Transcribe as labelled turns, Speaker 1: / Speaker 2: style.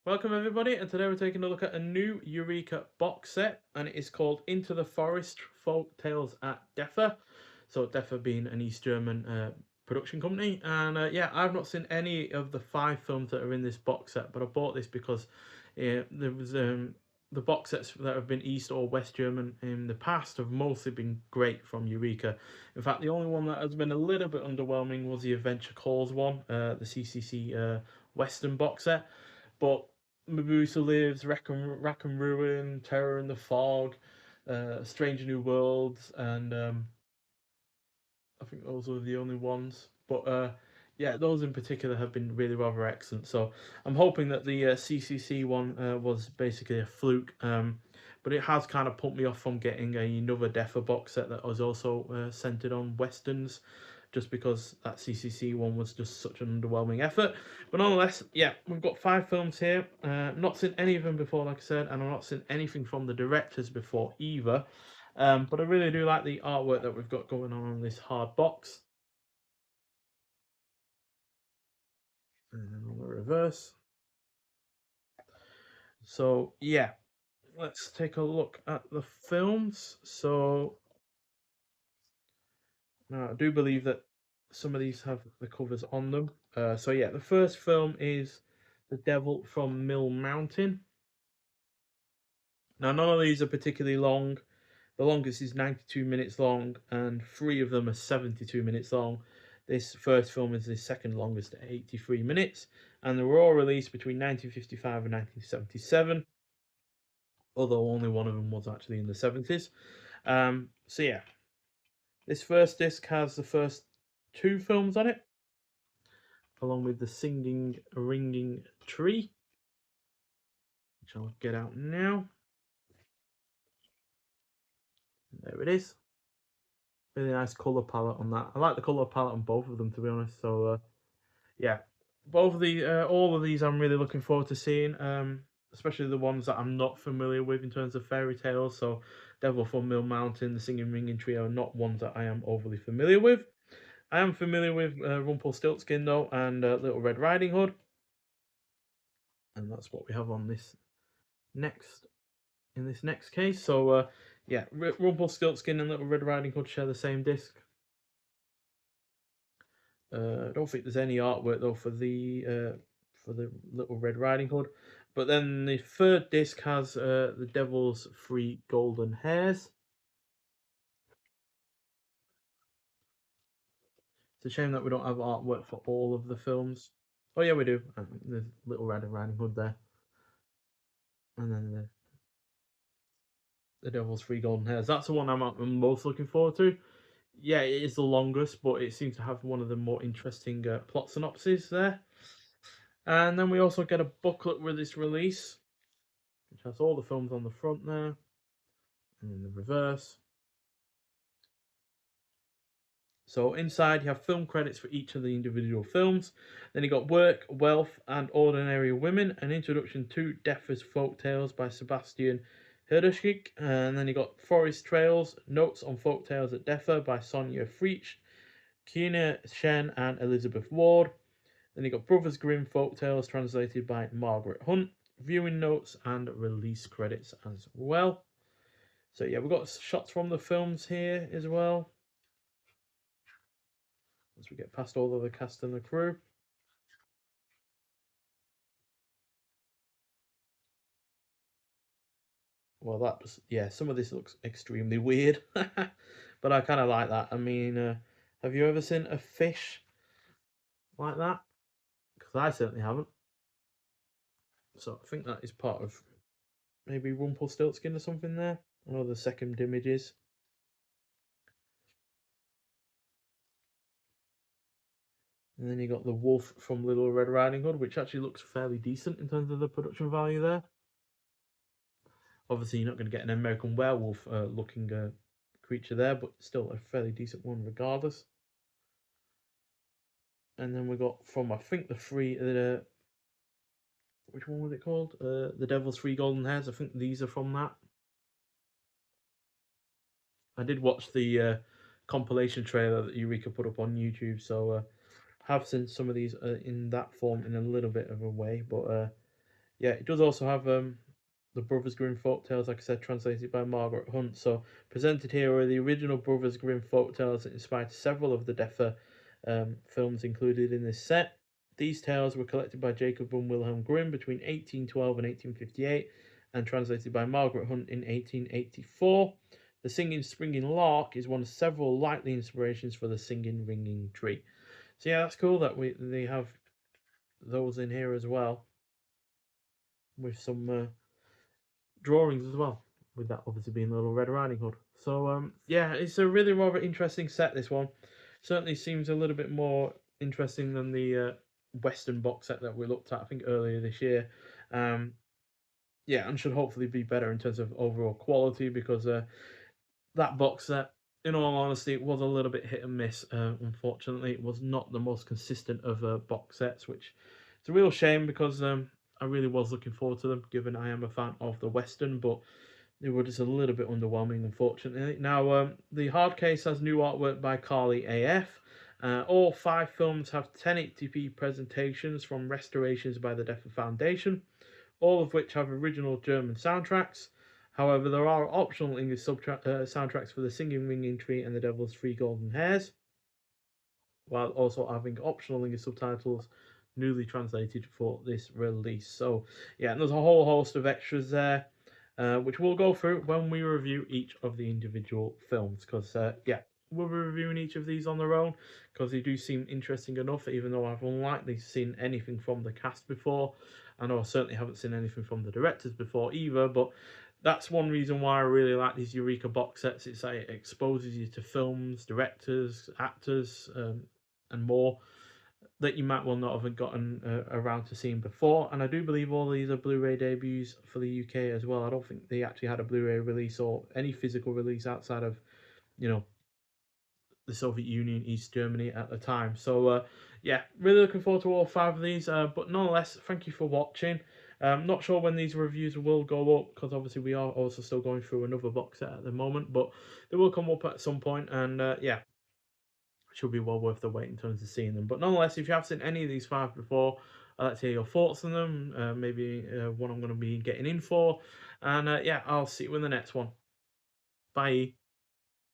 Speaker 1: Welcome everybody, and today we're taking a look at a new Eureka box set, and it is called Into the Forest: Folktales at DEFA. So DEFA being an East German production company, and yeah, I've not seen any of the 5 films that are in this box set, but I bought this because there was the box sets that have been East or West German in the past have mostly been great from Eureka. In fact, the only one that has been a little bit underwhelming was the Adventure Calls one, the CCC Western box set. But Mabusa Lives, Rack and Ruin, Terror in the Fog, Strange New Worlds, and I think those are the only ones. But yeah, those in particular have been really rather excellent. So I'm hoping that the CCC one was basically a fluke. But it has kind of put me off from getting another DEFA box set that was also centered on westerns, just because that CCC one was just such an underwhelming effort. But nonetheless, yeah, we've got 5 films here. Not seen any of them before, like I said, and I've not seen anything from the directors before either. But I really do like the artwork that we've got going on this hard box. And then on the reverse. So yeah, let's take a look at the films. So now I do believe that some of these have the covers on them. So yeah, the first film is The Devil from Mill Mountain. Now none of these are particularly long. The longest is 92 minutes long, and 3 of them are 72 minutes long. This first film is the second longest at 83 minutes, and they were all released between 1955 and 1977, although only one of them was actually in the 70s. So yeah, this first disc has the first 2 films on it, along with The Singing Ringing Tree, which I'll get out now. There it is. Really nice colour palette on that. I like the colour palette on both of them, to be honest. So yeah, both of the all of these I'm really looking forward to seeing. Especially the ones that I'm not familiar with in terms of fairy tales. So Devil from Mill Mountain, The Singing Ringing Tree are not ones that I am overly familiar with. I am familiar with Rumpelstiltskin though, and Little Red Riding Hood, and that's what we have on this next case. So yeah, Rumpelstiltskin and Little Red Riding Hood share the same disc. I don't think there's any artwork though for the Little Red Riding Hood. But then the third disc has the Devil's 3 Golden Hairs. It's a shame that we don't have artwork for all of the films. Oh yeah, we do. There's Little Red Riding Hood there, and then the Devil's 3 Golden Hairs. That's the one I'm most looking forward to. Yeah, it is the longest, but it seems to have one of the more interesting plot synopses there. And then we also get a booklet with this release, which has all the films on the front there, and in the reverse. So inside you have film credits for each of the individual films. Then you got Work, Wealth, and Ordinary Women, an introduction to DEFA's Folktales by Sebastian Herdeshik. And then you got Forest Trails, Notes on Folktales at DEFA by Sonia Freach, Kina Shen, and Elizabeth Ward. Then you got Brothers Grimm Folktales translated by Margaret Hunt, viewing notes, and release credits as well. So yeah, we've got shots from the films here as well, as we get past all of the cast and the crew. Well, that was, yeah, some of this looks extremely weird, but I kind of like that. I mean, have you ever seen a fish like that? Because I certainly haven't. So I think that is part of maybe Rumpelstiltskin or something there. I know the second images. And then you got the wolf from Little Red Riding Hood, which actually looks fairly decent in terms of the production value there. Obviously, you're not going to get an American werewolf looking creature there, but still a fairly decent one regardless. And then we got from, I think, which one was it called? The Devil's 3 Golden Hairs. I think these are from that. I did watch the compilation trailer that Eureka put up on YouTube, so have seen some of these in that form in a little bit of a way, but yeah, it does also have the Brothers Grimm folktales, like I said, translated by Margaret Hunt. So presented here are the original Brothers Grimm folktales that inspired several of the DEFA films included in this set. These tales were collected by Jacob and Wilhelm Grimm between 1812 and 1858 and translated by Margaret Hunt in 1884. The singing springing lark is one of several likely inspirations for the singing ringing tree. So yeah, that's cool that they have those in here as well, with some drawings as well, with that obviously being the Little Red Riding Hood. So yeah, it's a really rather interesting set, this one. Certainly seems a little bit more interesting than the Western box set that we looked at, I think, earlier this year. Yeah, and should hopefully be better in terms of overall quality, because that box set, in all honesty, it was a little bit hit and miss. Unfortunately, it was not the most consistent of box sets, which is a real shame, because I really was looking forward to them, given I am a fan of the Western, but they were just a little bit underwhelming, unfortunately. Now, the hard case has new artwork by Carly AF. All 5 films have 1080p presentations from restorations by the DEFA Foundation, all of which have original German soundtracks. However, there are optional English soundtracks for The Singing Ringing Tree and The Devil's 3 Golden Hairs, while also having optional English subtitles newly translated for this release. So, yeah, and there's a whole host of extras there, which we'll go through when we review each of the individual films, because, yeah, we'll be reviewing each of these on their own, because they do seem interesting enough, even though I've unlikely seen anything from the cast before. I know I certainly haven't seen anything from the directors before either, but that's one reason why I really like these Eureka box sets. It's like it exposes you to films, directors, actors, and more that you might well not have gotten around to seeing before. And I do believe all these are Blu-ray debuts for the UK as well. I don't think they actually had a Blu-ray release or any physical release outside of, you know, the Soviet Union, East Germany at the time. So yeah, really looking forward to all 5 of these. But nonetheless, thank you for watching. Not sure when these reviews will go up, because obviously we are also still going through another box set at the moment, but they will come up at some point, and yeah, should be well worth the wait in terms of seeing them. But nonetheless, if you have seen any of these 5 before, I'd like to hear your thoughts on them. Maybe what I'm going to be getting in for, and yeah, I'll see you in the next one. Bye.